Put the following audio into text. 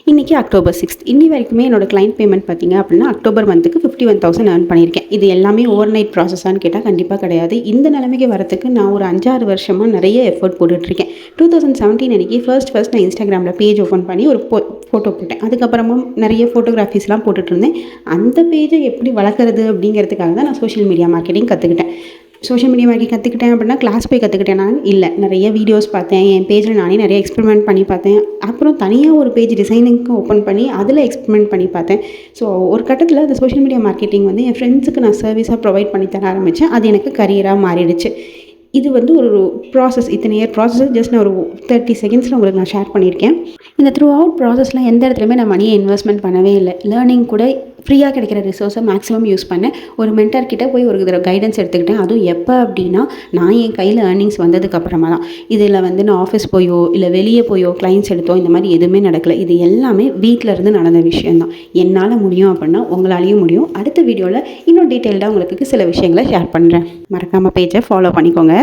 இன்றைக்கி October 6th இன்னி வரைக்குமே என்னோடய கிளைண்ட் பேமெண்ட் பார்த்திங்க அப்படின்னா அக்டோபர் மந்த்துக்கு 51,000 ஏர்ன் பண்ணியிருக்கேன். இது எல்லாமே ஓவர் நைட் ப்ராசஸான்னு கேட்டால் கண்டிப்பாக கிடையாது. இந்த நிலைமைக்கு வரத்துக்கு நான் ஒரு 5-6 வருஷமாக நிறைய எஃபர்ட் போட்டுட்ருக்கேன். 2017 அன்றைக்கி ஃபர்ஸ்ட் நான் இன்ஸ்டாகிராமில் பேஜ் ஓப்பன் பண்ணி ஒரு ஃபோட்டோ போட்டேன். அதுக்கப்புறமா நிறைய ஃபோட்டோகிராஃபிஸ்லாம் போட்டுட்ருந்தேன். அந்த பேஜை எப்படி வளர்க்குறது அப்படிங்கிறதுக்காக தான் நான் சோஷியல் மீடியா மார்க்கெட்டிங் கற்றுக்கிட்டேன். சோஷியல் மீடியா மார்க்கெட்டிங் கற்றுக்கிட்டேன் அப்படின்னா கிளாஸ் போய் கற்றுக்கிட்டேன் நான் இல்லை. நிறைய வீடியோஸ் பார்த்தேன். என் பேஜில் நானே நிறைய எக்ஸ்பெரிமெண்ட் பண்ணி பார்த்தேன். அப்புறம் தனியாக ஒரு பேஜ் டிசைனிங்க்கு ஓப்பன் பண்ணி அதில் எக்ஸ்பெரிமெண்ட் பண்ணி பார்த்தேன். ஸோ ஒரு கட்டத்தில் அந்த சோஷியல் மீடியா மார்க்கெட்டிங் வந்து என் ஃப்ரெண்ட்ஸுக்கு நான் சர்வீஸாக ப்ரொவைட் பண்ணி தர ஆரம்பித்தேன். அது எனக்கு கரியராக மாறிடுச்சு. இது வந்து ஒரு ப்ராசஸ், இத்தனை இயர் ப்ராசஸ். ஜஸ்ட் நான் ஒரு 30 செகண்ட்ஸில் உங்களுக்கு நான் ஷேர் பண்ணியிருக்கேன். இந்த த்ரூ அவுட் ப்ராசஸில் எந்த இடத்துலையுமே நான் மணியை இன்வெஸ்ட்மெண்ட் பண்ணவே இல்லை. லேர்னிங் கூட ஃப்ரீயாக கிடைக்கிற ரிசோர்ஸை மேக்ஸிமம் யூஸ் பண்ணேன். ஒரு மென்டார் கிட்டே போய் ஒரு தடவை கைடன்ஸ் எடுத்துக்கிட்டேன். அதுவும் எப்போ அப்படின்னா நான் என் கையில் ஏர்னிங்ஸ் வந்ததுக்கப்புறமா தான். இதில் வந்து நான் ஆஃபீஸ் போயோ இல்லை வெளியே போயோ கிளைண்ட்ஸ் எடுத்தோ இந்த மாதிரி எதுவுமே நடக்கலை. இது எல்லாமே வீட்டில் இருந்து நடந்த விஷயந்தான். என்னால் முடியும் அப்படின்னா உங்களாலேயும் முடியும். அடுத்த வீடியோவில் இன்னும் டீட்டெயில்டாக உங்களுக்கு சில விஷயங்களை ஷேர் பண்ணுறேன். மறக்காமல் பேஜை ஃபாலோ பண்ணிக்கோங்க.